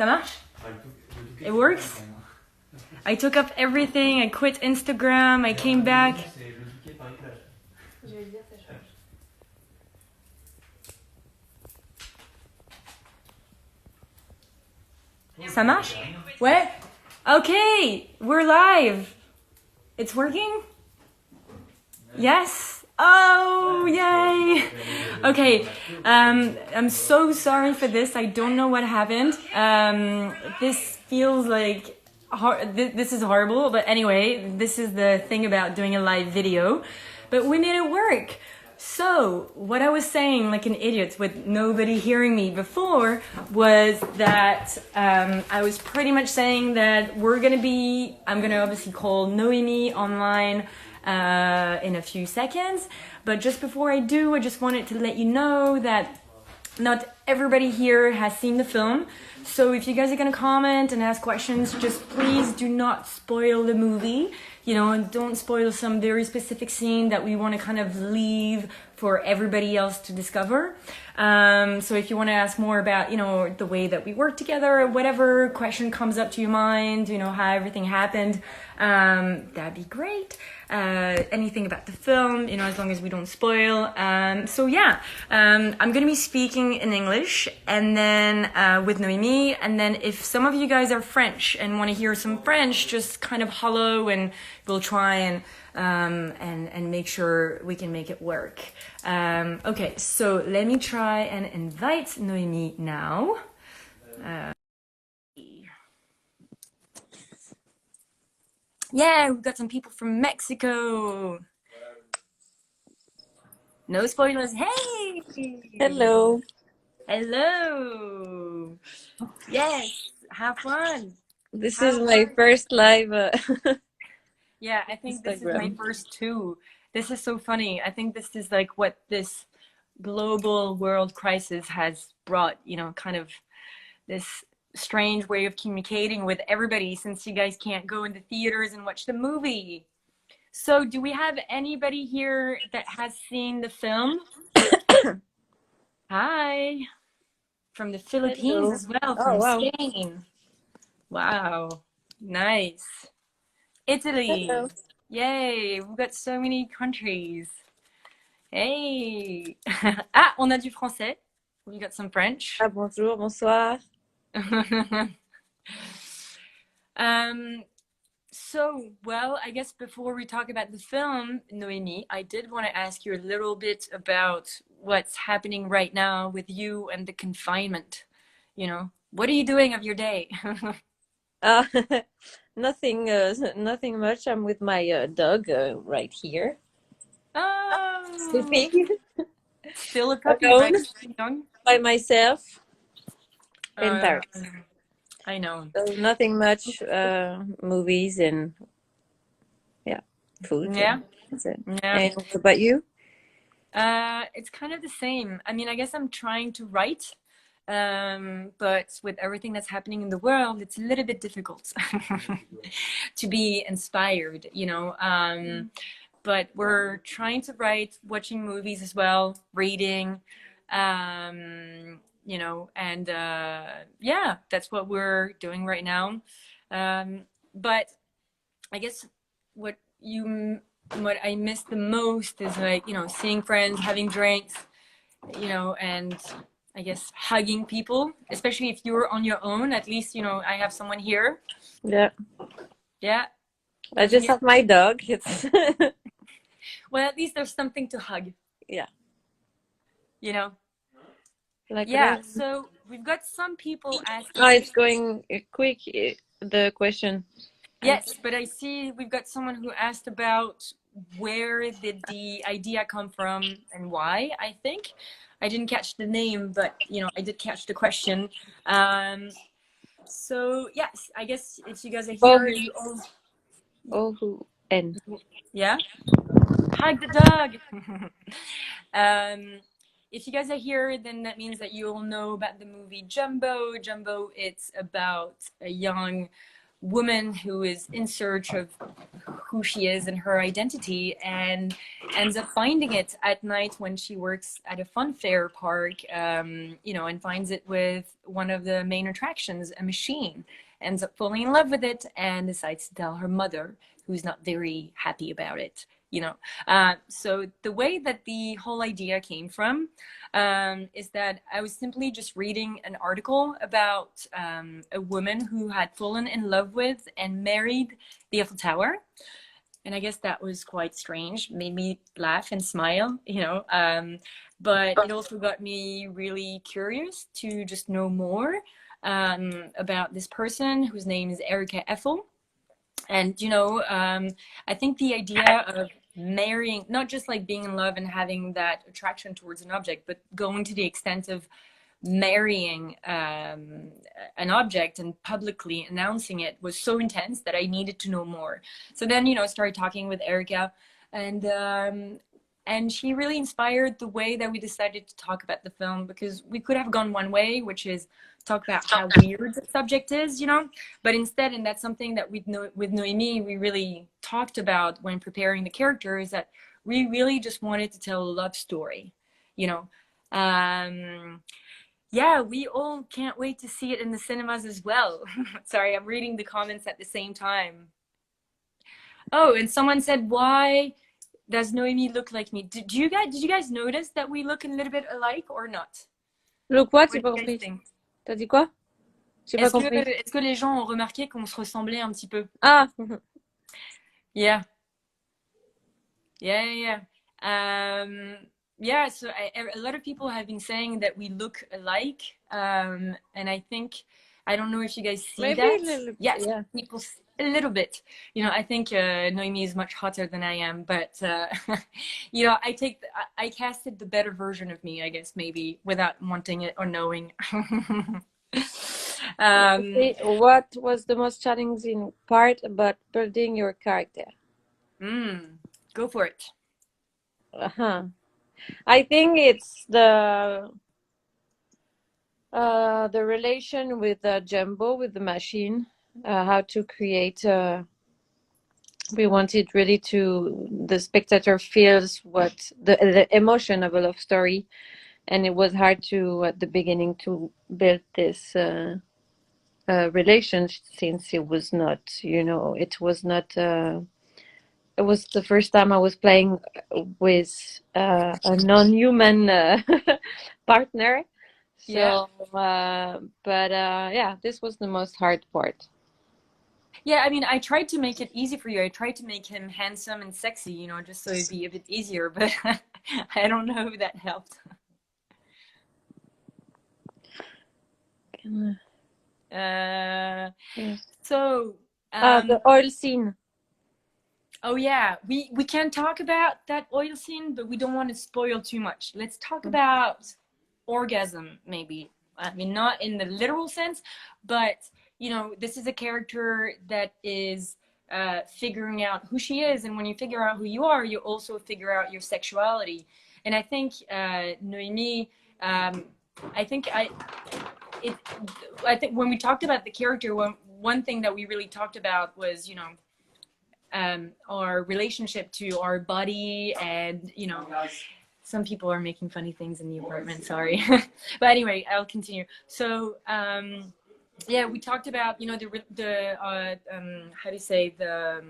Ça marche? It works? I took up everything. I quit Instagram. I came back. Ça marche? Ouais? Okay, we're live. It's working? Yes? Oh, yay! Okay, I'm so sorry for this. I don't know what happened. This feels like this is horrible, but anyway, this is the thing about doing a live video. But we made it work. So, what I was saying like an idiot with nobody hearing me before was that I was pretty much saying that I'm gonna obviously call Noémie online in a few seconds. But just before I do, I just wanted to let you know that not everybody here has seen the film. So if you guys are gonna comment and ask questions, just please do not spoil the movie. You know, and don't spoil some very specific scene that we want to kind of leave for everybody else to discover. So if you want to ask more about, you know, the way that we work together, or whatever question comes up to your mind, you know, how everything happened, that'd be great. Anything about the film, you know, as long as we don't spoil. So yeah, I'm going to be speaking in English and then with Noémie. And then if some of you guys are French and want to hear some French, just kind of hello and we'll try and make sure we can make it work. Okay, so let me try and invite Noémie now. Yeah, we've got some people from Mexico. No spoilers. Hey! Hello. Hello. Yes, have fun. This is my first live Yeah, I think this is my Instagram. first too. This is so funny. I think this is like what this global world crisis has brought, you know, kind of this strange way of communicating with everybody since you guys can't go into theaters and watch the movie. So do we have anybody here that has seen the film? Hi. From the Philippines Hello. as well, Oh, from wow. Spain. Wow. Nice. Italy. Hello. Yay, we've got so many countries. Hey. Ah, on a du français. We got some French. Ah, bonjour, bonsoir. So, well, I guess before we talk about the film, Noémie, I did want to ask you a little bit about what's happening right now with you and the confinement. You know, what are you doing of your day? Uh, nothing, nothing much. I'm with my dog right here, Oh, sleeping still a puppy, alone right? Still young. by myself in Paris. I know. So nothing much. Movies and food. Yeah, That's it. yeah. And what about you? It's kind of the same. I mean, I guess I'm trying to write, but with everything that's happening in the world, it's a little bit difficult to be inspired, you know. But we're trying to write, watching movies as well, reading, you know, and yeah, that's what we're doing right now. But I guess what I miss the most is, like, you know, seeing friends, having drinks, you know, and I guess hugging people, especially if you're on your own. At least, you know, I have someone here. Yeah, Yeah. I just have my dog. It's Well, at least there's something to hug, yeah, you know. like Yeah, so we've got some people asking. Oh, it's going quick. The question. Yes, but I see we've got someone who asked about where did the idea come from and why, I think. I didn't catch the name, but, you know, I did catch the question. So, yes, I guess if you guys are here, you all... O-U-N. Yeah? Hug the dog! If you guys are here, then that means that you all know about the movie Jumbo. Jumbo, it's about a young woman who is in search of who she is and her identity, and ends up finding it at night when she works at a fun fair park, you know, and finds it with one of the main attractions, a machine, ends up falling in love with it and decides to tell her mother, who's not very happy about it, you know. So the way that the whole idea came from is that I was simply just reading an article about a woman who had fallen in love with and married the Eiffel Tower. And I guess that was quite strange, made me laugh and smile, you know. But it also got me really curious to just know more about this person whose name is Erica Eiffel. And, you know, I think the idea of marrying, not just like being in love and having that attraction towards an object, but going to the extent of marrying an object and publicly announcing it was so intense that I needed to know more. So then, you know, I started talking with Erica, and she really inspired the way that we decided to talk about the film, because we could have gone one way, which is talk about how weird the subject is, you know, but instead, and that's something that with Noémie we really talked about when preparing the character, is that we really just wanted to tell a love story, you know. Yeah, we all can't wait to see it in the cinemas as well. Sorry, I'm reading the comments at the same time. Oh, and someone said, why does Noémie look like me? Did you guys notice that we look a little bit alike or not? Look what? What J'ai do pas you guys compris. think? T'as dit quoi? J'ai pas compris. Est-ce que les gens ont remarqué qu'on se ressemblait un petit peu? Ah, Yeah. Yeah. Yeah, so a lot of people have been saying that we look alike. And I think, I don't know if you guys see maybe that. a little, Yes, yeah. people, a little bit. You know, I think Noémie is much hotter than I am, but, you know, I casted the better version of me, I guess, maybe, without wanting it or knowing. What was the most challenging part about building your character? Go for it. I think it's the relation with Jumbo, with the machine, how to create. We wanted really to the spectator feels what the emotion of a love story, and it was hard to at the beginning to build this relationship, since it was not, you know, it was not. It was the first time I was playing with a non-human partner. So, Yeah. Yeah, this was the most hard part. Yeah, I mean, I tried to make it easy for you. I tried to make him handsome and sexy, you know, just so it'd be a bit easier, but I don't know if that helped. So, The oil scene. oh yeah, we can talk about that oil scene, but we don't want to spoil too much. Let's talk about orgasm, maybe. I mean, not in the literal sense, but you know, this is a character that is figuring out who she is, and when you figure out who you are, you also figure out your sexuality. And I think Noémie, I think when we talked about the character, one thing that we really talked about was, you know, our relationship to our body, and you know, some people are making funny things in the apartment, sorry. But anyway, I'll continue. So yeah, we talked about, you know, the how do you say, the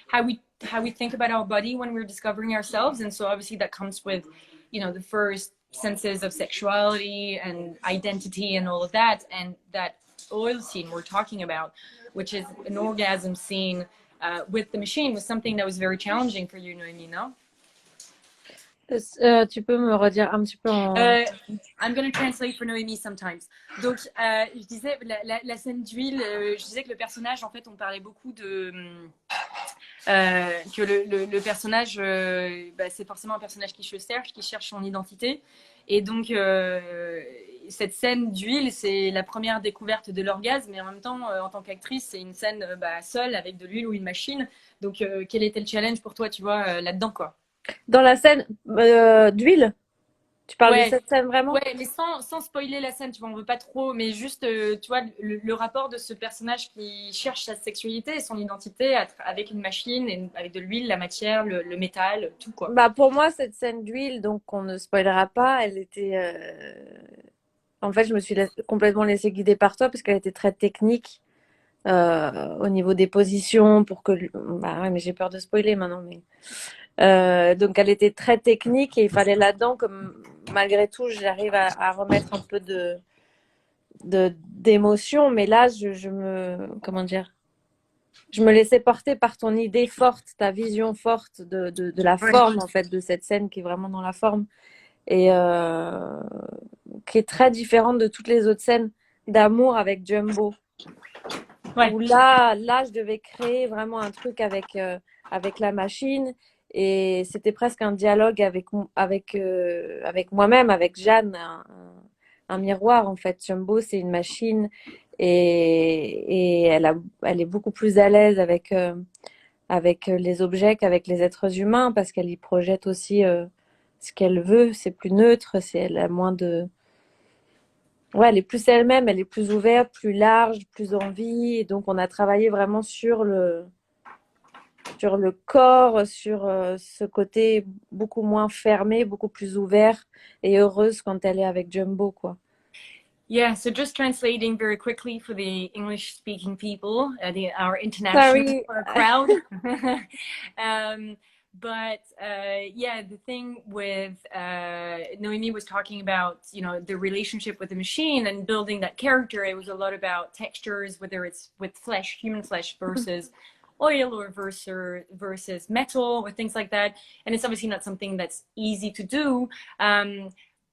how we think about our body when we're discovering ourselves. And so obviously that comes with, you know, the first senses of sexuality and identity and all of that. And that oil scene we're talking about, which is an orgasm scene with the machine, was something that was very challenging for you, Noémie, no? Tu peux me redire un petit peu en... I'm going to translate for Noémie sometimes. Donc, je disais, la scène d'huile, je disais que le personnage, en fait, on parlait beaucoup de... que le personnage, c'est forcément un personnage qui cherche son identité. Et donc, cette scène d'huile, c'est la première découverte de l'orgasme. Mais en même temps, en tant qu'actrice, c'est une scène seule, avec de l'huile ou une machine. Donc, quel était le challenge pour toi, tu vois, là-dedans, quoi? Dans la scène d'huile? Tu parles de Ouais, cette scène vraiment? ouais, mais sans spoiler la scène, tu vois, on veut pas trop, mais juste, tu vois, le rapport de ce personnage qui cherche sa sexualité et son identité avec une machine, et avec de l'huile, la matière, le métal, tout quoi. Bah, pour moi, cette scène d'huile, donc on ne spoilera pas, elle était. En fait, je me suis complètement laissée guider par toi parce qu'elle était très technique au niveau des positions pour que. Bah ouais, mais j'ai peur de spoiler maintenant. Mais donc, elle était très technique et il fallait là-dedans, comme malgré tout, j'arrive à remettre un peu d'émotion. Mais là, je me. Comment dire? Je me laissais porter par ton idée forte, ta vision forte de la Ouais. forme, en fait, de cette scène qui est vraiment dans la forme. Et qui est très différente de toutes les autres scènes d'amour avec Jumbo. Ouais. Où là, je devais créer vraiment un truc avec la machine. Et c'était presque un dialogue avec moi-même, avec Jeanne, un miroir en fait. Jumbo, c'est une machine et elle est beaucoup plus à l'aise avec les objets qu'avec les êtres humains parce qu'elle y projette aussi ce qu'elle veut. C'est plus neutre, elle a moins de. Ouais, elle est plus elle-même, elle est plus ouverte, plus large, plus envie. Et donc, on a travaillé vraiment sur le corps, sur ce côté beaucoup moins fermé, beaucoup plus ouvert et heureuse quand elle est avec Jumbo, quoi. Yeah, so just translating very quickly for the English-speaking people, our international Sorry. crowd. um, but yeah, the thing with Noémie was talking about, you know, the relationship with the machine and building that character. It was a lot about textures, whether it's with flesh, human flesh versus oil or versus metal or things like that. And it's obviously not something that's easy to do.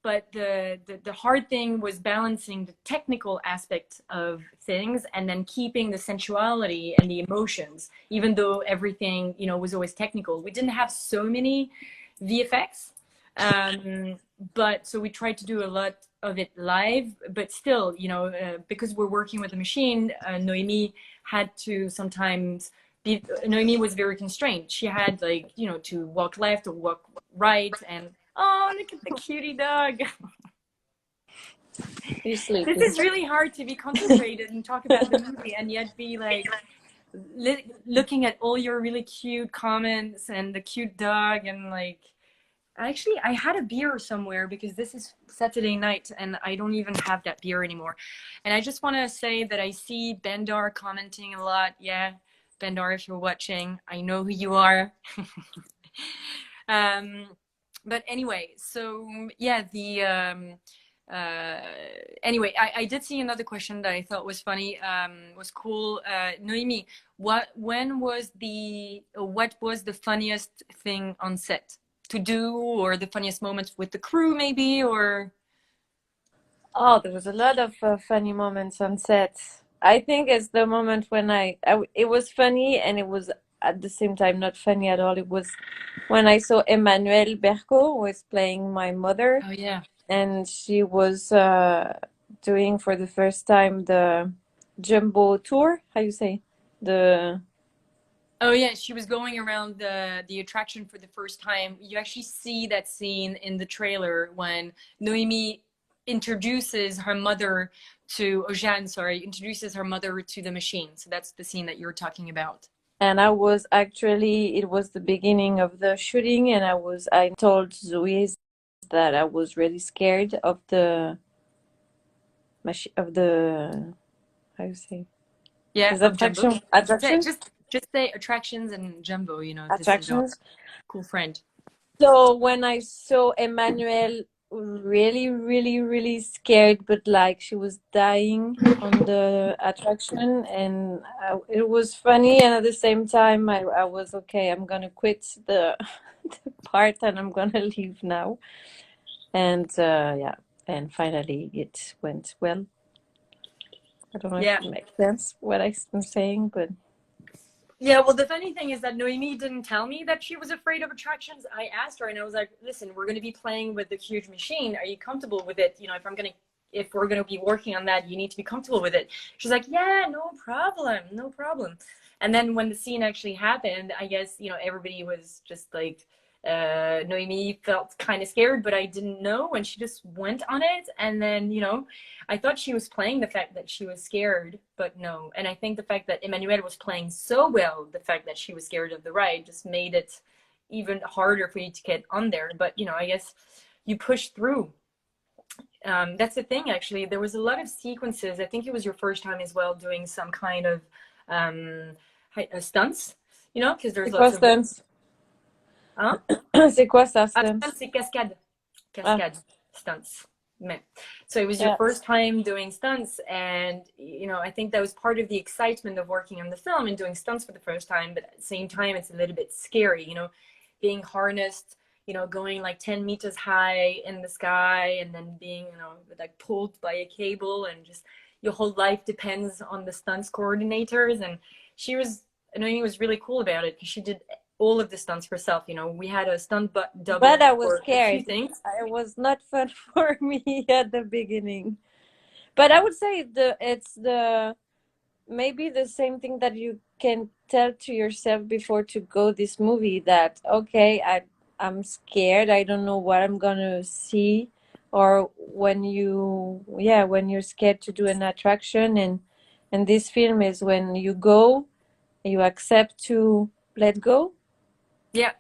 But the hard thing was balancing the technical aspect of things and then keeping the sensuality and the emotions, even though everything, you know, was always technical. We didn't have so many VFX, but so we tried to do a lot of it live, but still, you know, because we're working with a machine, Noémie had to sometimes Noémie was very constrained. She had, like, you know, to walk left or walk right, and oh, look at the cutie dog. He's This sleeping. is really hard to be concentrated and talk about the movie and yet be like looking at all your really cute comments and the cute dog and like actually I had a beer somewhere because this is Saturday night and I don't even have that beer anymore. And I just want to say that I see Bendar commenting a lot. Yeah, Bendar, if you're watching, I know who you are. But anyway, so yeah, anyway, I did see another question that I thought was funny, was cool. Noémie, what was the funniest thing on set to do, or the funniest moments with the crew, maybe, or? Oh, there was a lot of funny moments on set. I think it's the moment when it was funny and it was at the same time not funny at all. It was when I saw Emmanuelle Berco was playing my mother, Oh yeah. and she was doing for the first time the Jumbo tour. How you say the? Oh yeah, she was going around the attraction for the first time. You actually see that scene in the trailer when Noémie introduces her mother to Jeanne, sorry, introduces her mother to the machine. So that's the scene that you're talking about. And I was actually, it was the beginning of the shooting, and I told Zoe that I was really scared of the machine, of the, how you say, Yeah, this of Jumbo. attractions, Just say attractions and Jumbo, you know, this is our attractions. cool friend. So when I saw Emmanuelle really, really, really scared, but like she was dying on the attraction, and it was funny, and at the same time, I was okay. I'm gonna quit the part, and I'm gonna leave now. And yeah, and finally it went well. I don't know if Yeah. it makes sense what I'm saying, but Yeah, well, the funny thing is that Noémie didn't tell me that she was afraid of attractions. I asked her and I was like, listen, we're going to be playing with the huge machine. Are you comfortable with it? You know, if we're going to be working on that, you need to be comfortable with it. She's like, yeah, no problem. No problem. And then when the scene actually happened, I guess, you know, everybody was just like Noémie felt kind of scared, but I didn't know, and she just went on it. And then, you know, I thought she was playing the fact that she was scared, but no. And I think the fact that Emmanuelle was playing so well, the fact that she was scared of the ride just made it even harder for you to get on there. But, you know, I guess you push through. That's the thing, actually. There was a lot of sequences. I think it was your first time as well doing some kind of stunts, you know, because there's C'est quoi lots of... stunts? Hein? C'est quoi ça, Ah, stunts? stunts, c'est cascade. Cascade stunts. Mais. So it was your Yeah. first time doing stunts, and, you know, I think that was part of the excitement of working on the film and doing stunts for the first time, but at the same time, it's a little bit scary, you know, being harnessed, you know, going like 10 meters high in the sky and then being, you know, like pulled by a cable, and just your whole life depends on the stunts coordinators. And she was, I know, he was really cool about it because she did all of the stunts herself. You know, we had a stunt double But I was for a few scared. things. It was not fun for me at the beginning. But I would say it's the maybe the same thing that you can tell to yourself before to go this movie, that okay, I'm scared, I don't know what I'm gonna see. Or when when you're scared to do an attraction, and this film is when you go, you accept to let go. Yeah.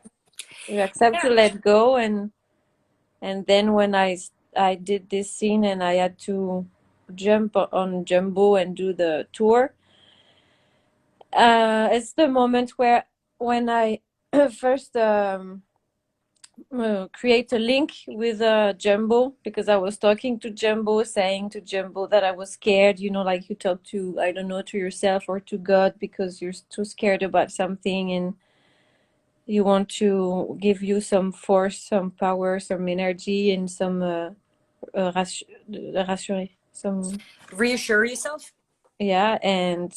You accept to let go, and then when I did this scene and I had to jump on Jumbo and do the tour, it's the moment when I first create a link with Jumbo, because I was talking to Jumbo, saying to Jumbo that I was scared, you know, like you talk to, I don't know, to yourself or to God, because you're too scared about something and you want to give you some force, some power, some energy, and some rassurer, some Reassure yourself. yeah. And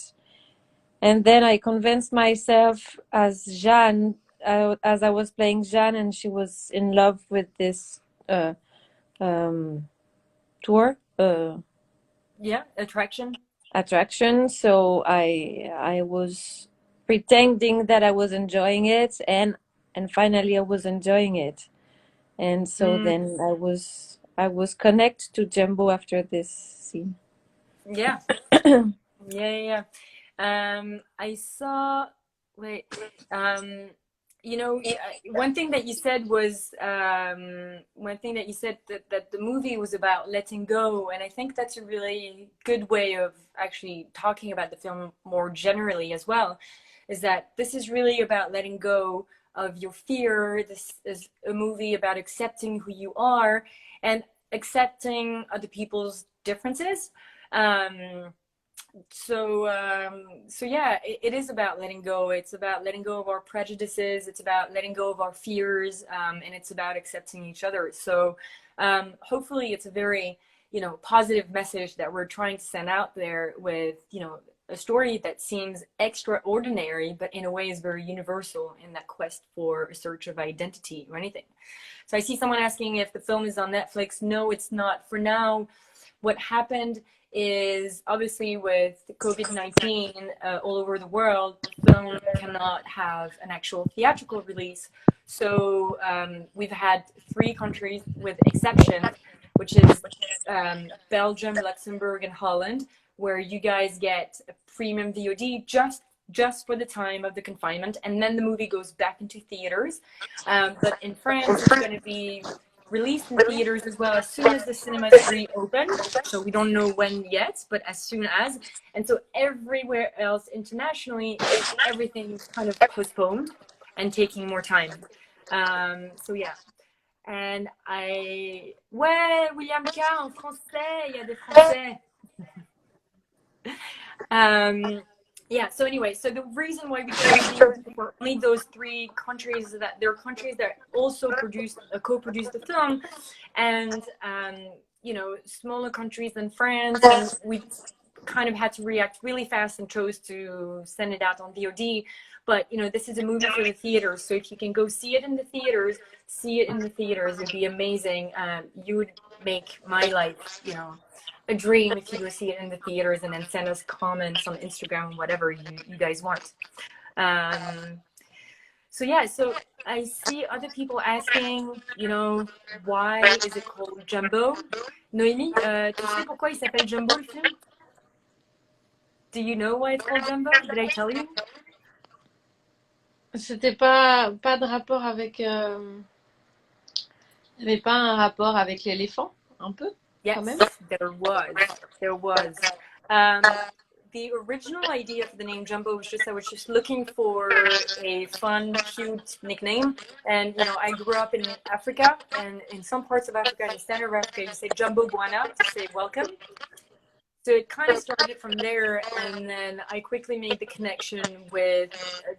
then I convinced myself as Jeanne, as I was playing Jeanne, and she was in love with this tour attraction. So I was pretending that I was enjoying it, and finally I was enjoying it. And so then I was connected to Jumbo after this scene. Yeah. Yeah. I saw, wait, you know, one thing that you said was, that the movie was about letting go. And I think that's a really good way of actually talking about the film more generally as well, is that this is really about letting go of your fear. This is a movie about accepting who you are and accepting other people's differences. So yeah, it is about letting go. It's about letting go of our prejudices. It's about letting go of our fears, and it's about accepting each other. So hopefully it's a very, you know, positive message that we're trying to send out there with, you know, a story that seems extraordinary, but in a way is very universal in that quest for a search of identity or anything. So I see someone asking if the film is on Netflix. No, it's not for now. What happened is, obviously with COVID-19 all over the world, the film cannot have an actual theatrical release. So we've had 3 countries with exceptions, which is Belgium, Luxembourg, and Holland, where you guys get a premium VOD just for the time of the confinement, and then the movie goes back into theaters. But in France, it's going to be released in theaters as well as soon as the cinemas reopen. So we don't know when yet, but as soon as. And so everywhere else internationally, everything's kind of postponed and taking more time. So yeah. And ouais, William K en français, il y a des français. Yeah, so anyway, so the reason why we chose for only those 3 countries is that there are countries that also co-produced the film, and you know, smaller countries than France, and we kind of had to react really fast and chose to send it out on VOD. But you know, this is a movie for the theaters, so if you can go see it in the theaters, it'd be amazing. You would make my life, you know, a dream if you go see it in the theaters, and then send us comments on Instagram, whatever you guys want. So yeah, so I see other people asking, why is it called Jumbo? Noémie, tu sais pourquoi il s'appelle Jumbo le film? Do you know why it's called Jumbo? Did I tell you? C'était pas de rapport avec. Il n'y avait pas un rapport avec l'éléphant, un peu, quand même? Yes, there was. There was. The original idea for the name Jumbo was I was just looking for a fun, cute nickname. And, I grew up in Africa, and in some parts of Africa, in the center of Africa, you say Jumbo Bwana to say welcome. So it kind of started from there, and then I quickly made the connection with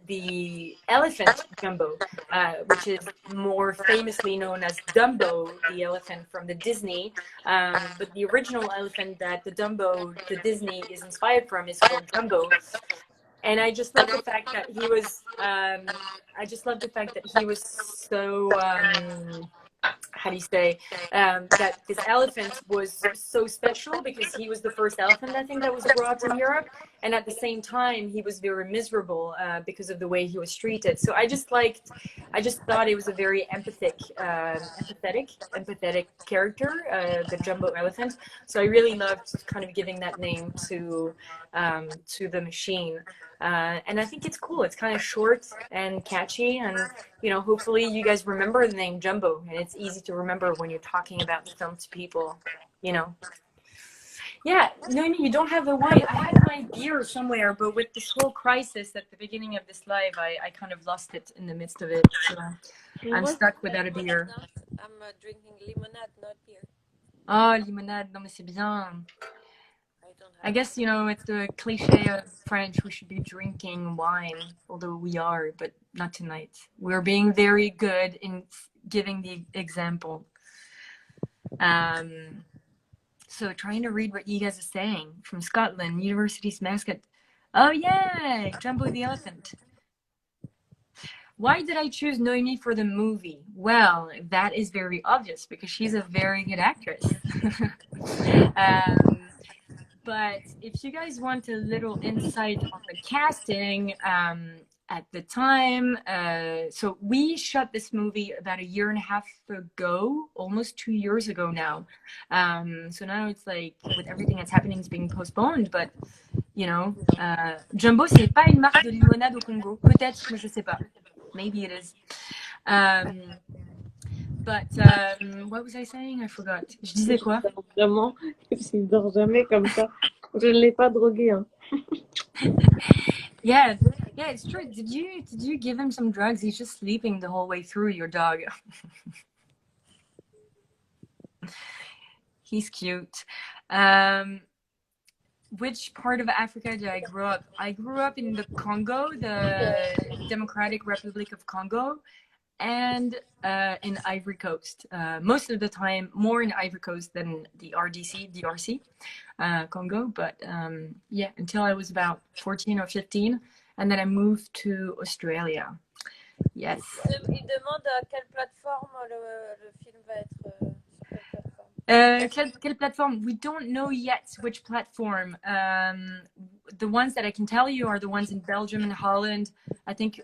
the elephant Jumbo, which is more famously known as Dumbo, the elephant from the Disney. But the original elephant that the Disney is inspired from is called Jumbo. And I just love the fact that he was, so, how do you say, that this elephant was so special because he was the first elephant, I think, that was brought in Europe. And at the same time, he was very miserable because of the way he was treated. So I just thought it was a very empathetic character, the Jumbo elephant. So I really loved kind of giving that name to the machine. And I think it's cool. It's kind of short and catchy, and hopefully you guys remember the name Jumbo, and it's easy to remember when you're talking about the film to people. Yeah, Noémie, you don't have the wine. I had my beer somewhere, but with this whole crisis at the beginning of this live, I kind of lost it in the midst of it. So I'm stuck without a beer. I'm drinking limonade, not beer. Oh, limonade, non mais c'est bien. I guess, it's the cliche of French, we should be drinking wine, although we are, but not tonight. We're being very good in giving the example. So trying to read what you guys are saying. From Scotland, university's mascot. Oh yeah, Jumbo the elephant. Why did I choose Noémie for the movie? Well, that is very obvious because she's a very good actress. But if you guys want a little insight on the casting, at the time, so we shot this movie about 1.5 years ago, almost 2 years ago now. So now it's like with everything that's happening, it's being postponed. But Jumbo, c'est pas une marque de limonade au Congo. Peut-être, mais je sais pas. Maybe it is. But what was I saying? I forgot. Je disais quoi? Vraiment, il dort jamais comme ça. Je ne l'ai pas drogué. Hein. Yeah, it's true. Did you give him some drugs? He's just sleeping the whole way through, your dog. He's cute. Which part of Africa did I grow up? I grew up in the Congo, the Democratic Republic of Congo, and in Ivory Coast. Most of the time, more in Ivory Coast than the DRC, Congo. But yeah, until I was about 14 or 15. And then I moved to Australia. Yes. Il demande à quelle plateforme le film va être. Quelle plateforme? We don't know yet which platform. The ones that I can tell you are the ones in Belgium and Holland. I think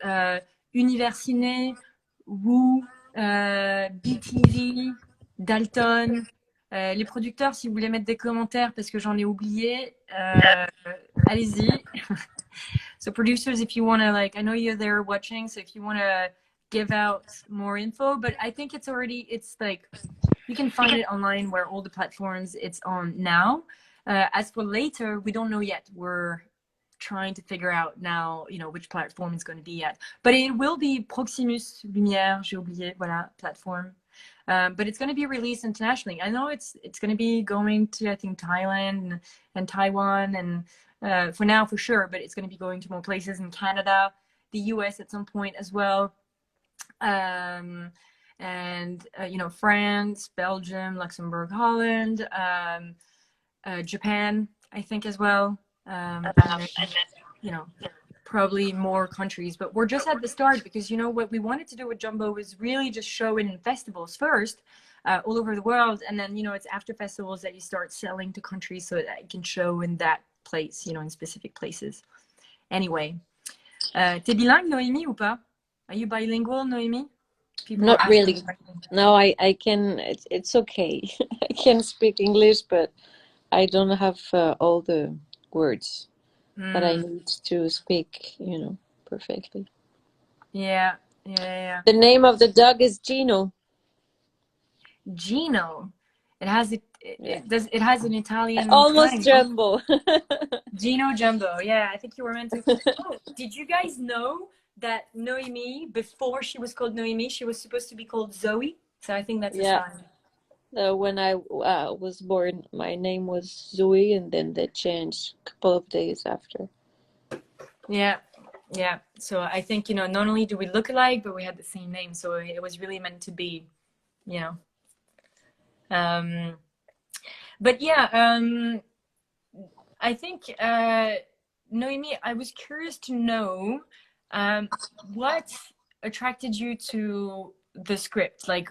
Universiné, Woo, BTV, Dalton. Les producteurs, si vous voulez mettre des commentaires parce que j'en ai oublié, allez-y. So producers, if you want to, I know you're there watching, so if you want to give out more info, but I think it's you can find it online where all the platforms it's on now. As for later, we don't know yet. We're trying to figure out now, which platform it's going to be at. But it will be Proximus Lumière, j'ai oublié, voilà, platform. But it's going to be released internationally. I know it's going to be going to, I think, Thailand and Taiwan, and for now, for sure, but it's going to be going to more places in Canada, the US at some point as well. And France, Belgium, Luxembourg, Holland, Japan, I think as well. Probably more countries, but we're just at the start because what we wanted to do with Jumbo was really just show it in festivals first, all over the world, and then it's after festivals that you start selling to countries so that it can show in that place, in specific places. Anyway, t'es bilingue, Noémie, ou pas? Are you bilingual, Noémie? People Not ask me. really. No, I can. It's okay. I can speak English, but I don't have all the words that I Mm, need to speak, perfectly. yeah, yeah, yeah. The name of the dog is Gino. Gino. It has Yeah. it has an I Italian almost twang, no? Jumbo. Gino Jumbo. Yeah, I think you were meant to. Oh, did you guys know that Noémie, before she was called Noémie, she was supposed to be called Zoe? So I think that's a Yeah. sign. When I was born, my name was Zoe, and then they changed a couple of days after. Yeah, yeah. So I think, not only do we look alike, but we had the same name. So it was really meant to be, you know. Um, but yeah, I think, Noémie, I was curious to know what attracted you to the script. Like,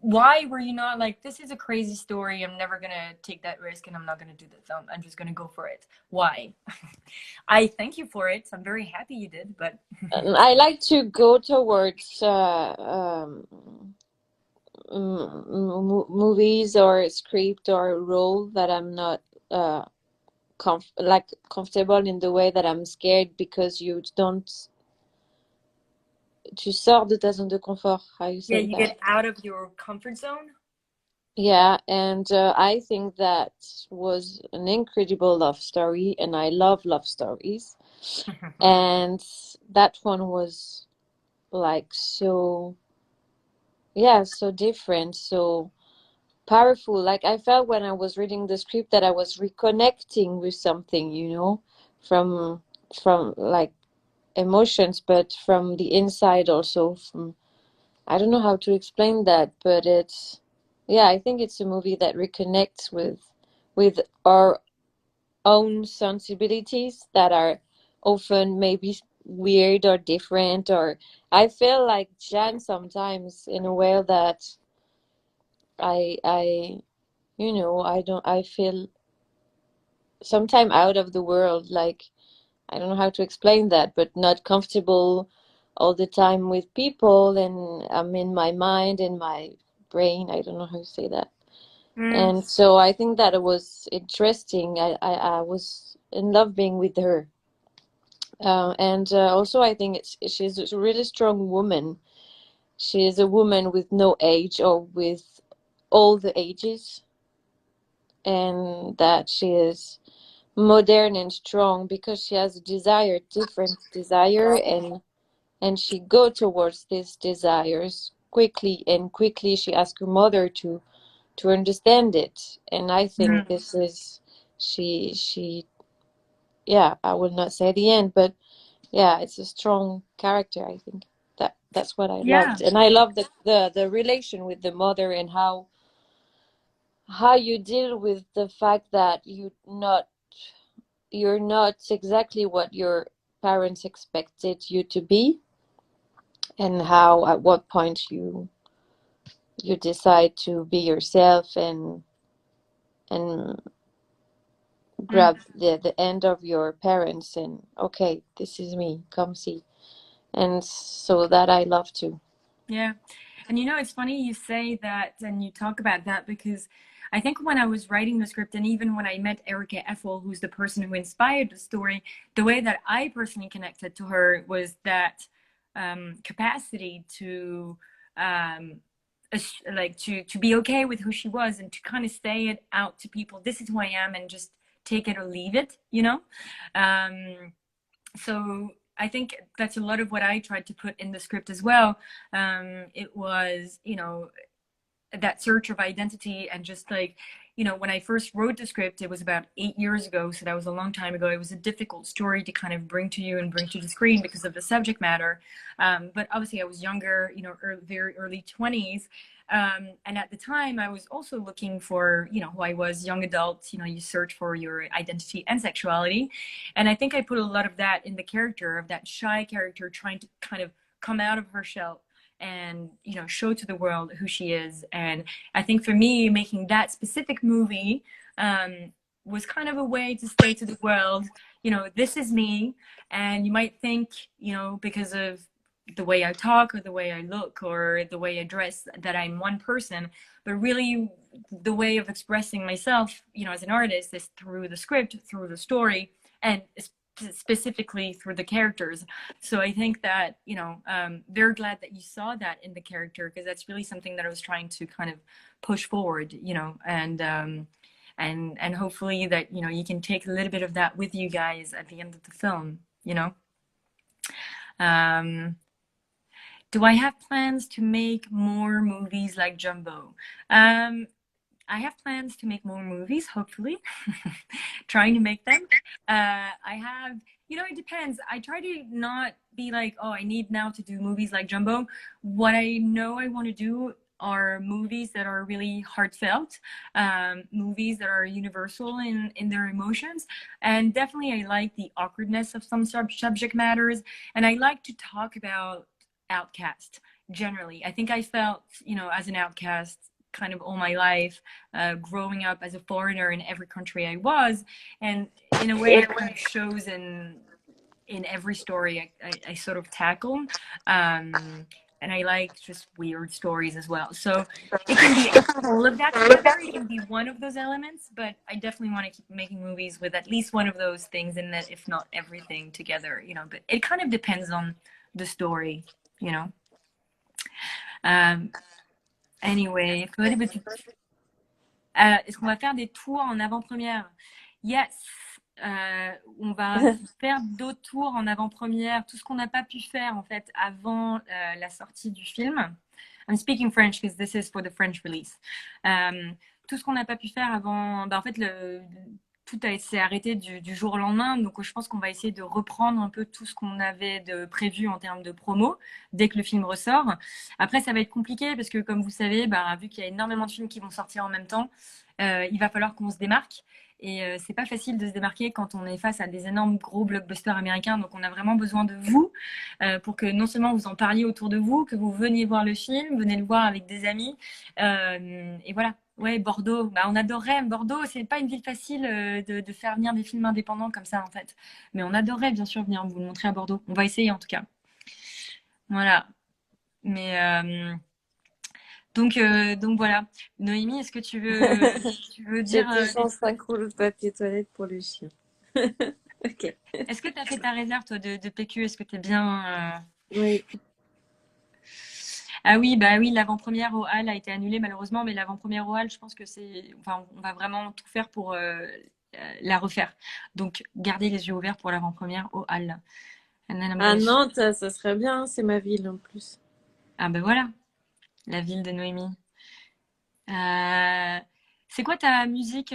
why were you not like, this is a crazy story. I'm never gonna take that risk, and I'm not gonna do the film. I'm just gonna go for it. Why? I thank you for it. I'm very happy you did, but I like to go towards movies or script or role that I'm not uh, comfortable in the way that I'm scared because you don't. Tu sors de ta zone de confort. How you yeah, say you that? get out of your comfort zone. Yeah, and I think that was an incredible love story, and I love love stories. And that one was like so, yeah, so different, so powerful. Like I felt when I was reading the script that I was reconnecting with something, from like emotions, but from the inside also. From I don't know how to explain that, but yeah, I think it's a movie that reconnects with our own sensibilities that are often maybe weird or different. Or I feel like Jan sometimes in a way that I I feel sometime out of the world, like I don't know how to explain that, but not comfortable all the time with people, and I'm in my mind and my brain. I don't know how to say that. Mm, And so I think that it was interesting. I was in love being with her. And also I think she's a really strong woman. She is a woman with no age or with all the ages, and that she is modern and strong because she has a desire, different desire, and she go towards these desires quickly, and quickly she asks her mother to understand it. And I think mm, this is she yeah, I will not say the end, but yeah, it's a strong character. I think that's what I yeah, loved, and I love the relation with the mother, and how you deal with the fact that you're not exactly what your parents expected you to be, and how at what point you decide to be yourself and mm, grab the end of your parents, and okay, this is me, come see. And so that I love too. yeah. And it's funny you say that and you talk about that because I think when I was writing the script and even when I met Erica Ethel, who's the person who inspired the story, the way that I personally connected to her was that capacity to um, like to be okay with who she was and to kind of say it out to people. This is who I am, and just take it or leave it. Um, so I think that's a lot of what I tried to put in the script as well. It was, that search of identity and just like, when I first wrote the script, it was about 8 years ago. So that was a long time ago. It was a difficult story to kind of bring to you and bring to the screen because of the subject matter. But obviously I was younger, very early 20s. And at the time I was also looking for, who I was, young adult, you search for your identity and sexuality. And I think I put a lot of that in the character, of that shy character trying to kind of come out of her shell and show to the world who she is. And I think for me, making that specific movie was kind of a way to say to the world, this is me. And you might think, because of the way I talk or the way I look or the way I dress, that I'm one person, but really the way of expressing myself, you know, as an artist is through the script, through the story, and specifically through the characters. So I think that, you know, very glad that you saw that in the character, because that's really something that I was trying to kind of push forward, you know, and hopefully that, you know, you can take a little bit of that with you guys at the end of the film, you know. Do I have plans to make more movies like Jumbo? I have plans to make more movies, hopefully, trying to make them. I have, you know, it depends. I try to not be like, oh, I need now to do movies like Jumbo. What I know I want to do are movies that are really heartfelt, movies that are universal in their emotions. And definitely I like the awkwardness of some subject matters. And I like to talk about outcast generally. I think I felt, you know, as an outcast kind of all my life, growing up as a foreigner in every country I was, and in a way it kind of shows in every story I sort of tackle, and I like just weird stories as well. So it can be all of that together. It can be one of those elements, but I definitely want to keep making movies with at least one of those things in that, if not everything together, you know. But it kind of depends on the story, you know. Anyway, est-ce qu'on va faire des tours en avant-première? Yes. On va faire d'autres tours en avant-première, tout ce qu'on n'a pas pu faire en fait avant la sortie du film. I'm speaking French because this is for the French release. Tout ce qu'on n'a pas pu faire avant, en fait tout s'est arrêté du jour au lendemain, donc je pense qu'on va essayer de reprendre un peu tout ce qu'on avait prévu en termes de promo dès que le film ressort. Après, ça va être compliqué parce que, comme vous savez, vu qu'il y a énormément de films qui vont sortir en même temps, il va falloir qu'on se démarque. Et c'est pas facile de se démarquer quand on est face à des énormes gros blockbusters américains. Donc on a vraiment besoin de vous pour que non seulement vous en parliez autour de vous, que vous veniez voir le film, venez le voir avec des amis. Et voilà. Ouais, Bordeaux. On adorerait. Bordeaux, c'est pas une ville facile de faire venir des films indépendants comme ça en fait. Mais on adorerait bien sûr venir vous le montrer à Bordeaux. On va essayer en tout cas. Voilà. Mais donc voilà. Noémie, est-ce que tu veux dire J'ai pris 105 rouleaux de papier toilette pour le chien. Ok. Est-ce que tu as fait ta réserve, toi, de PQ? Est-ce que tu es bien Oui. Ah oui, oui, l'avant-première au Hall a été annulée malheureusement, mais l'avant-première au Hall, je pense que on va vraiment tout faire pour la refaire. Donc, gardez les yeux ouverts pour l'avant-première au Hall. À Nantes, ça serait bien, c'est ma ville en plus. Ah ben voilà, la ville de Noémie. C'est quoi ta musique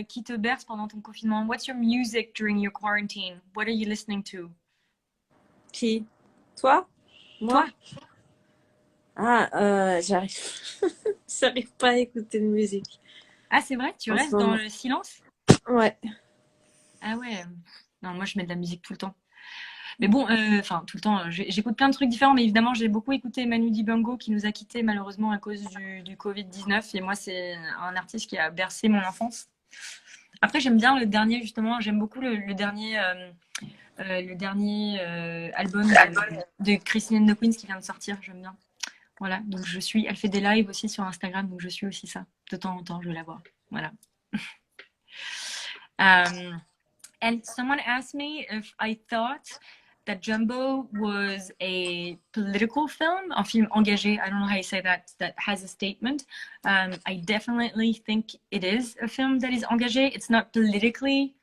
qui te berce pendant ton confinement? What's your music during your quarantine? What are you listening to? Qui? Toi? Moi? Toi? J'arrive. J'arrive pas à écouter de musique. Ah, c'est vrai? Tu restes dans le silence? Ouais. Ah ouais. Non, moi je mets de la musique tout le temps. Mais bon, enfin tout le temps, j'écoute plein de trucs différents, mais évidemment j'ai beaucoup écouté Manu Dibango qui nous a quittés malheureusement à cause du Covid-19, et moi c'est un artiste qui a bercé mon enfance. Après j'aime bien le dernier justement, j'aime beaucoup le dernier album de Christine and the Queens qui vient de sortir, j'aime bien. Voilà, donc elle fait des lives aussi sur Instagram, donc je suis aussi ça. De temps en temps, je la vois. Voilà. And someone asked me if I thought that Jumbo was a political film, un film engagé, I don't know how you say that has a statement. I definitely think it is a film that is engagé. It's not politically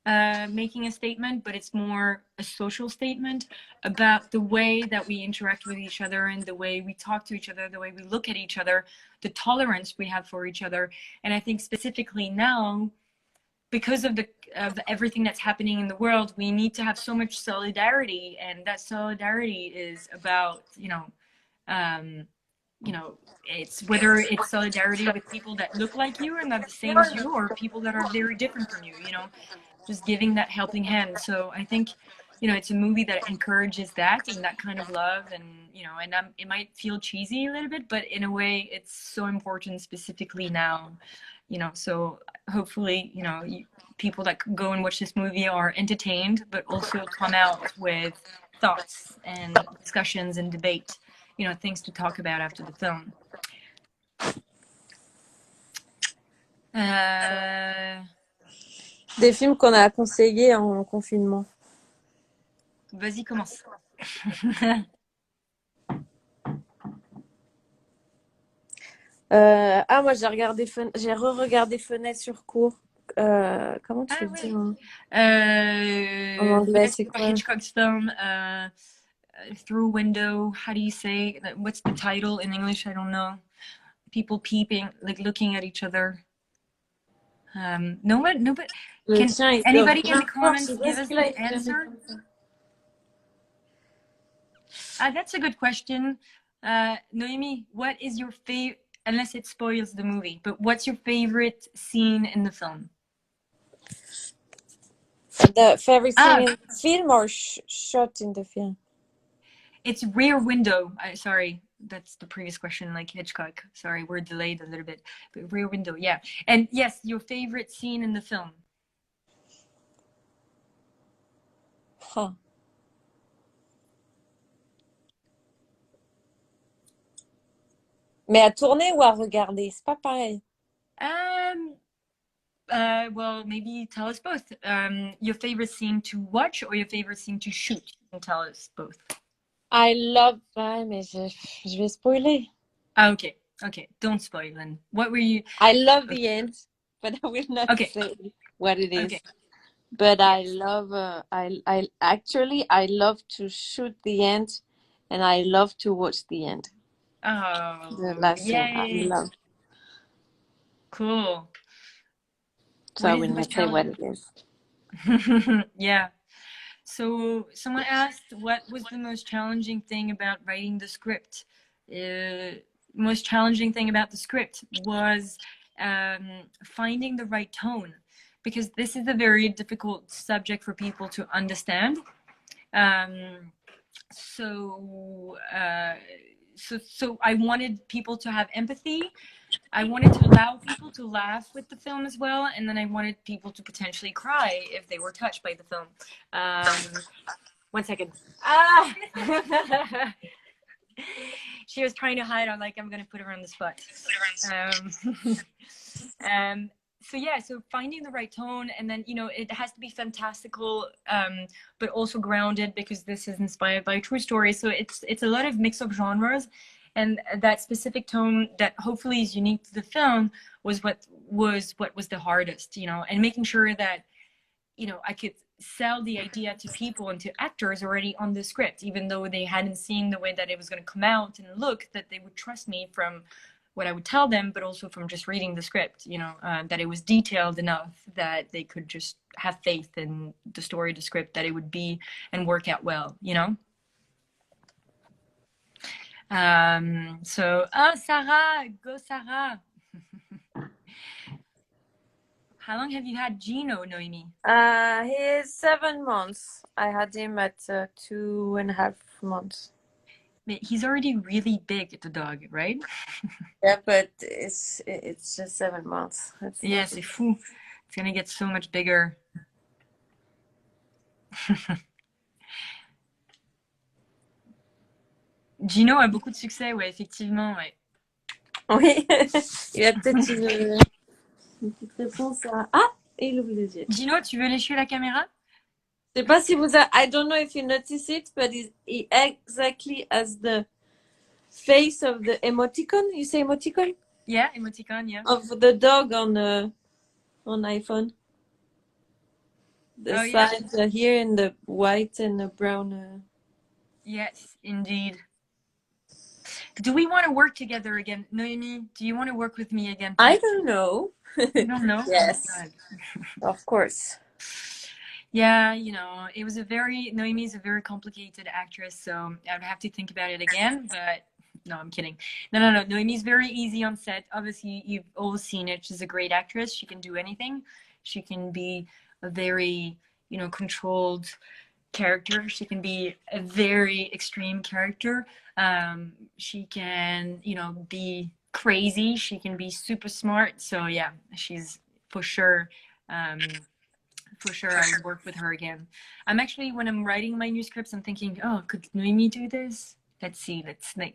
making a statement, but it's more a social statement about the way that we interact with each other and the way we talk to each other, the way we look at each other, the tolerance we have for each other. And I think specifically now, because of everything that's happening in the world, we need to have so much solidarity, and that solidarity is about, it's whether it's solidarity with people that look like you and not the same as you, or people that are very different from you, just giving that helping hand. So I think, it's a movie that encourages that and that kind of love, and, it might feel cheesy a little bit, but in a way it's so important specifically now. So hopefully, people that go and watch this movie are entertained, but also come out with thoughts and discussions and debate, things to talk about after the film. Des films qu'on a conseillés en confinement. Vas-y, commence. Moi j'ai re-regardé Fenêtre sur cour. Comment tu le dis en anglais, c'est quoi? Hitchcock's film, Through Window. How do you say? What's the title in English? I don't know. People peeping, like looking at each other. No, but can anybody in the comments give us the answer? That's a good question. Noémie, what is your favorite, unless it spoils the movie, but what's your favorite scene in the film? The favorite scene in the film or shot in the film? It's Rear Window. Sorry, that's the previous question, like Hitchcock. Sorry, we're delayed a little bit. But Rear Window, yeah. And yes, your favorite scene in the film. Huh. Mais à tourner ou à regarder, c'est pas pareil. Well, maybe tell us both. Your favorite scene to watch or your favorite scene to shoot? And tell us both. I love... mais je vais spoiler. Okay. Don't spoil then. What were you... I love the end, but I will not say what it is. Okay. But I love... I love to shoot the end, and I love to watch the end. Oh, the last scene, I love. Cool. So I will not say what it is. Yeah. So someone asked, what was the most challenging thing about writing the script? Most challenging thing about the script was finding the right tone, because this is a very difficult subject for people to understand. So I wanted people to have empathy. I wanted to allow people to laugh with the film as well, and then I wanted people to potentially cry if they were touched by the film. 1 second. She was trying to hide. I'm like, I'm gonna put her on the spot. So finding the right tone, and then it has to be fantastical, but also grounded, because this is inspired by a true story. So it's a lot of mix of genres, and that specific tone that hopefully is unique to the film was what was the hardest, and making sure that I could sell the idea to people and to actors already on the script, even though they hadn't seen the way that it was going to come out and look, that they would trust me from what I would tell them, but also from just reading the script, that it was detailed enough that they could just have faith in the story, the script, that it would be and work out well, Sarah, go Sarah. How long have you had Gino, Noémie? He is 7 months. I had him at 2.5 months. But he's already really big, the dog, right? Yeah, but it's just 7 months. Yeah, c'est fou. It's gonna get so much bigger. Gino a beaucoup de succès, ouais, effectivement, ouais. Oui, il y a peut-être une petite réponse à... Ah, et il ouvre les yeux. Gino, tu veux lécher la caméra? Je sais pas si vous I don't know if you notice it, but he exactly has the face of the emoticon. You say emoticon? Yeah, emoticon, yeah. Of the dog on iPhone. The sides here in the white and the brown. Yes, indeed. Do we want to work together again? Noémie, do you want to work with me again? I don't know. You don't know? Yes. Oh, of course. Yeah, it was Noémie is a very complicated actress, so I would have to think about it again, but no, I'm kidding. No. Noémie's very easy on set. Obviously, you've all seen it. She's a great actress. She can do anything. She can be a very, controlled character. She can be a very extreme character. She can, be crazy. She can be super smart. So yeah, she's for sure for sure I would work with her again. I'm actually, when I'm writing my new scripts, I'm thinking, oh, could Noémie do this? Let's see,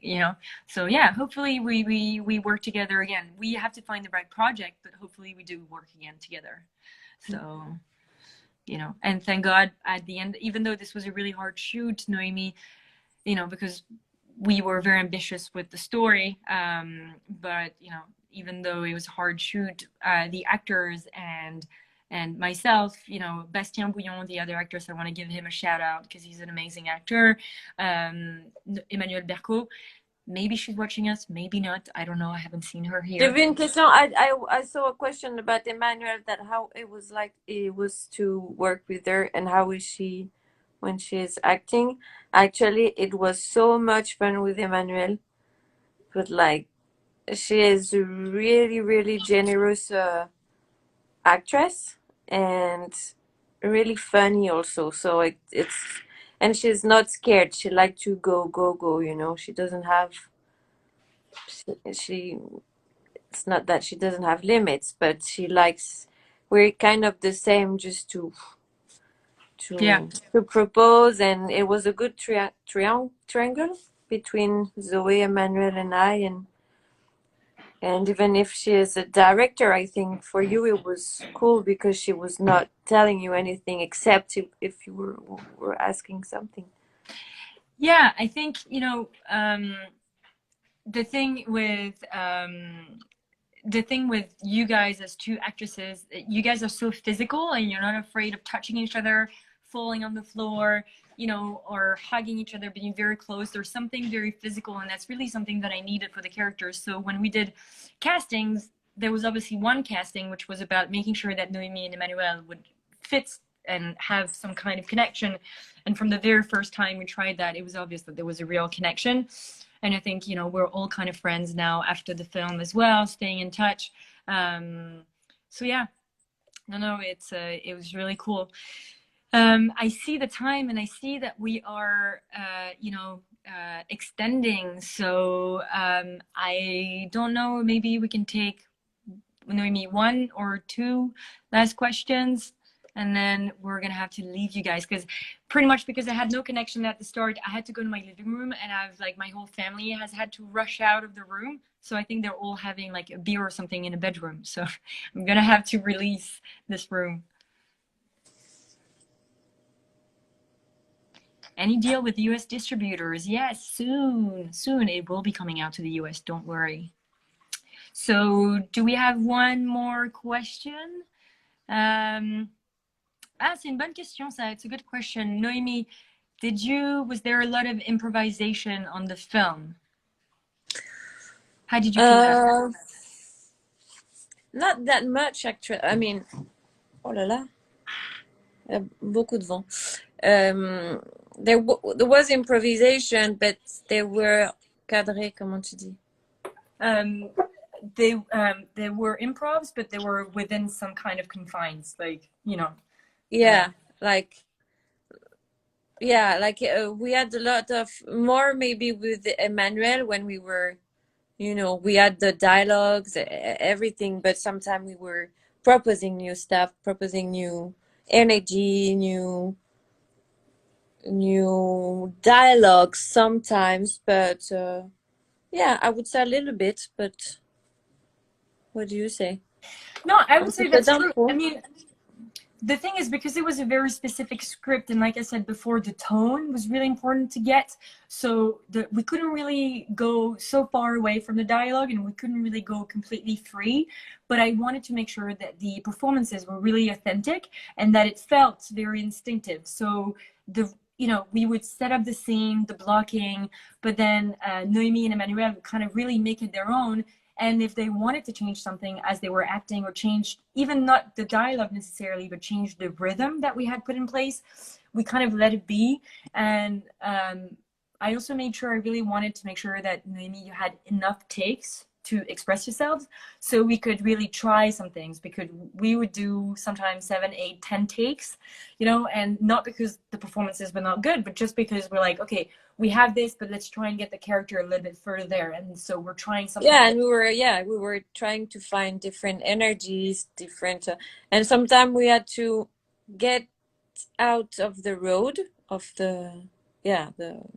you know. So yeah, hopefully we work together again. We have to find the right project, but hopefully we do work again together. So, you know, and thank God at the end, even though this was a really hard shoot, Noémie, you know, because we were very ambitious with the story, but you know, even though it was a hard shoot, the actors and myself, you know, Bastien Bouillon, the other actress, I want to give him a shout out because he's an amazing actor. Emmanuel Berco, maybe she's watching us, maybe not, I don't know, I haven't seen her here. J'ai vu une question. I saw a question about Emmanuel, that how it was like it was to work with her and how is she when she is acting. Actually, it was so much fun with Emmanuel, but like she is a really, really generous actress and really funny also. So it's and she's not scared. She like to go. You know, she doesn't have she. It's not that she doesn't have limits, but she likes. We're kind of the same, just Yeah. to propose, and it was a good triangle between Zoe, Emmanuel, and I, and even if she is a director, I think for you it was cool because she was not telling you anything except if you were asking something. Yeah, I think, you know, the thing with you guys as two actresses, you guys are so physical and you're not afraid of touching each other, falling on the floor, you know, or hugging each other, being very close. There's something very physical, and that's really something that I needed for the characters. So when we did castings, there was obviously one casting which was about making sure that Noémie and Emmanuel would fit and have some kind of connection. And from the very first time we tried that, it was obvious that there was a real connection. And I think, you know, we're all kind of friends now after the film as well, staying in touch. So yeah, no, it was really cool. I see the time and I see that we are, you know, extending. So I don't know, maybe we can take, Noémie, one or two last questions. And then we're gonna have to leave you guys because pretty much because I had no connection at the start, I had to go to my living room, and I've like my whole family has had to rush out of the room. So I think they're all having like a beer or something in a bedroom. So I'm gonna have to release this room. Any deal with US distributors? Yes, soon it will be coming out to the US, don't worry. So do we have one more question? C'est une bonne question, ça. It's a good question. Noémie, was there a lot of improvisation on the film? How did you feel about it? Not that much, actually. I mean, oh là là, beaucoup de vent. There was improvisation, but they were cadrés, comment tu dis? They were improvs, but they were within some kind of confines, like, you know. Yeah, like we had a lot of more maybe with Emmanuel when we were, you know, we had the dialogues, everything, but sometimes we were proposing new stuff, proposing new energy, new dialogues sometimes, but yeah, I would say a little bit, but what do you say? No, I would say that's true. I mean, the thing is, because it was a very specific script, and like I said before, the tone was really important to get. So we couldn't really go so far away from the dialogue, and we couldn't really go completely free. But I wanted to make sure that the performances were really authentic and that it felt very instinctive. So you know, we would set up the scene, the blocking, but then Noémie and Emmanuel would kind of really make it their own. And if they wanted to change something as they were acting, or change even not the dialogue necessarily, but change the rhythm that we had put in place, we kind of let it be. And I also made sure, I really wanted to make sure that Noémie, you had enough takes to express yourselves, so we could really try some things, because we would do sometimes 7, 8, 10 takes, you know, and not because the performances were not good, but just because we're like, okay, we have this, but let's try and get the character a little bit further there. And so we're trying something. Yeah, and we were trying to find different energies, different, and sometimes we had to get out of the road of the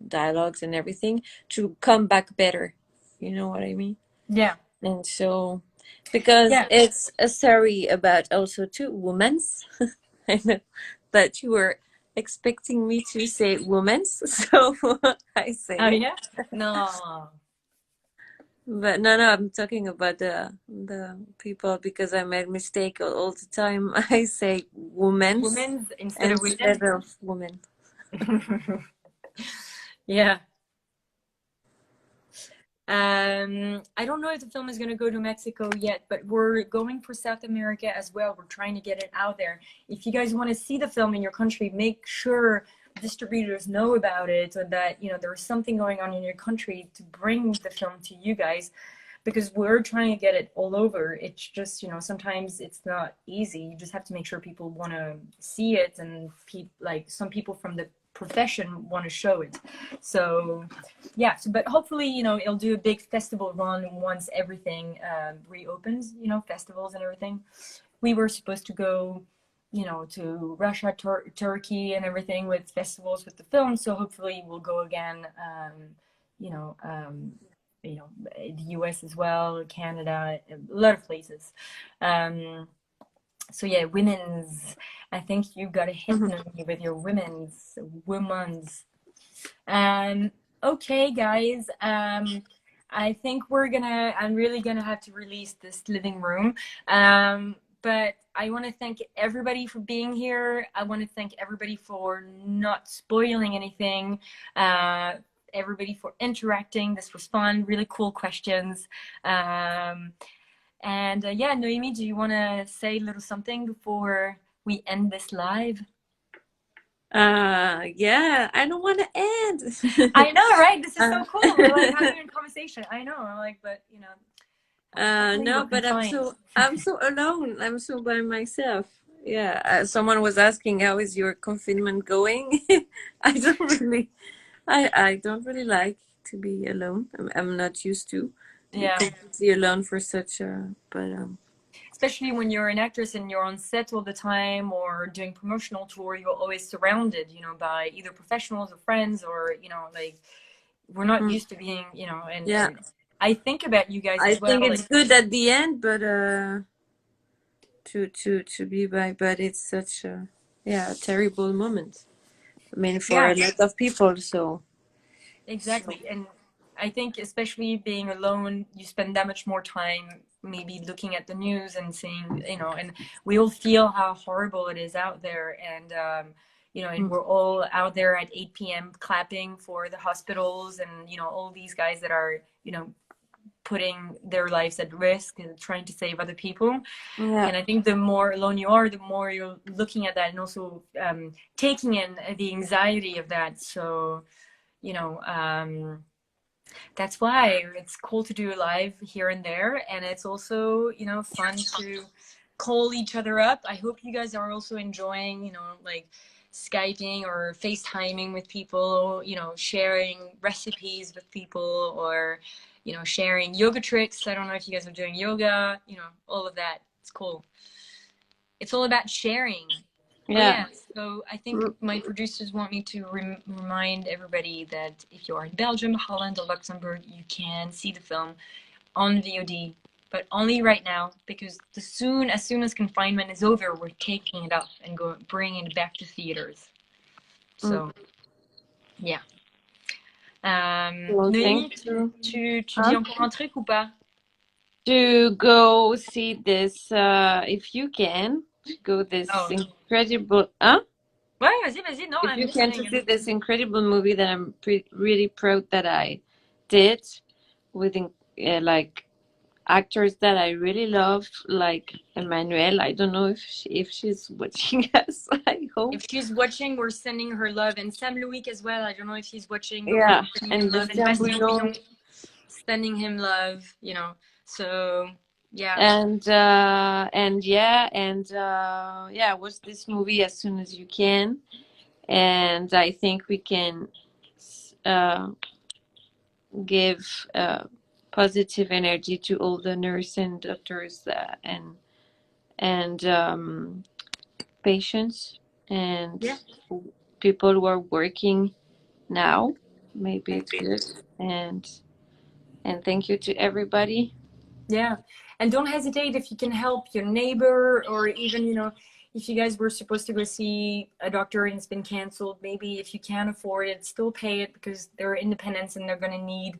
dialogues and everything to come back better. You know what I mean? Yeah. And so, because Yeah. it's a story about also two women's, I know that you were expecting me to say women's, so I say Oh it. yeah. No. But no, I'm talking about the people because I made mistake all the time. I say women's Women's instead of women. instead of women. Yeah. I don't know if the film is going to go to Mexico yet, but we're going for South America as well. We're trying to get it out there. If you guys want to see the film in your country, make sure distributors know about it, so that there's something going on in your country to bring the film to you guys, because we're trying to get it all over. It's just, sometimes it's not easy. You just have to make sure people want to see it, and like some people from the profession want to show it. So yeah, but hopefully, it'll do a big festival run once everything reopens, festivals and everything. We were supposed to go, to Russia, Turkey and everything with festivals with the film. So hopefully we'll go again, you know, um, the US as well, Canada, a lot of places. Um, so yeah, women's. I think you got a hit Mhm. me with your women's. Um, okay, guys. I think I'm really gonna have to release this living room. But I want to thank everybody for being here. I want to thank everybody for not spoiling anything. Everybody for interacting. This was fun. Really cool questions. And yeah, Noémie, do you want to say a little something before we end this live? Yeah, I don't want to I end. know, right? This is uh, so cool. We're like having a conversation. I know, like, but luckily we're no, but confined. I'm so alone. I'm so by myself. Yeah, someone was asking how is your confinement going? I don't really, I don't really like to be alone. I'm not used to be Yeah, completely alone for such a, but especially when you're an actress and you're on set all the time or doing promotional tour, you're always surrounded, by either professionals or friends, or like we're not mm, used to being, and yeah, I think about you guys I as well, think like it's good at the end, but to be by, but it's such a yeah a terrible moment. I mean, for yeah. a lot of people, so Exactly. And I think especially being alone, you spend that much more time maybe looking at the news and seeing, and we all feel how horrible it is out there. And, and mm, we're all out there at 8 p.m. clapping for the hospitals and, all these guys that are, putting their lives at risk and trying to save other people. yeah. And I think the more alone you are, the more you're looking at that and also taking in the anxiety of that. So, you know, that's why it's cool to do live here and there, and it's also fun to call each other up. I hope you guys are also enjoying like skyping or facetiming with people, sharing recipes with people, or sharing yoga tricks. I don't know if you guys are doing yoga, all of that. It's cool. It's all about sharing. Oh Yeah. yeah, so I think Mm, my producers want me to remind everybody that if you are in Belgium, Holland, or Luxembourg, you can see the film on VOD, but only right now, because as soon as confinement is over, we're taking it up and bringing it back to theaters. mm. So yeah. Well, thank Noémie, you. tu dis Huh? encore un truc ou pas? To go see this, if you can, to go this Oh, incredible, huh? ouais, vas-y. No, If I'm you can to listening. see this incredible movie that I'm really proud that I did with like actors that I really love, like Emmanuel. I don't know if she's watching us. I hope. If she's watching, we're sending her love, and Sam Louik as well. I don't know if he's watching, but we're Yeah, sending him and love, and Bastien Bastien Bouillon, Bouillon, sending him love. So yeah, and watch this movie as soon as you can. And I think we can uh, give positive energy to all the nurse and doctors and patience and Yeah. people who are working now. Maybe Thank it's you. good. And thank you to everybody. Yeah. And don't hesitate if you can help your neighbor, or even, if you guys were supposed to go see a doctor and it's been canceled, maybe if you can't afford it, still pay it, because they're independent and they're going to need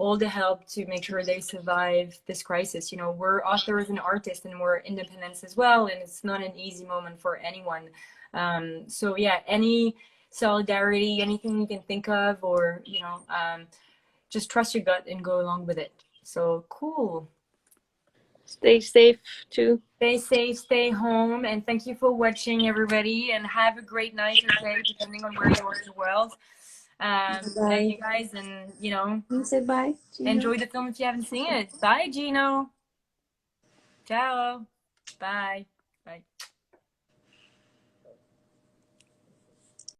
all the help to make sure they survive this crisis. We're authors and artists and we're independents as well. And it's not an easy moment for anyone. So yeah, any solidarity, anything you can think of, or, just trust your gut and go along with it. So cool. Stay safe too. Stay safe, stay home, and thank you for watching, everybody, and have a great night or day, depending on where you are in the world. Love Bye. you guys, and, You say bye, Gino. enjoy the film if you haven't seen it. Bye, Gino. Ciao. Bye. Bye.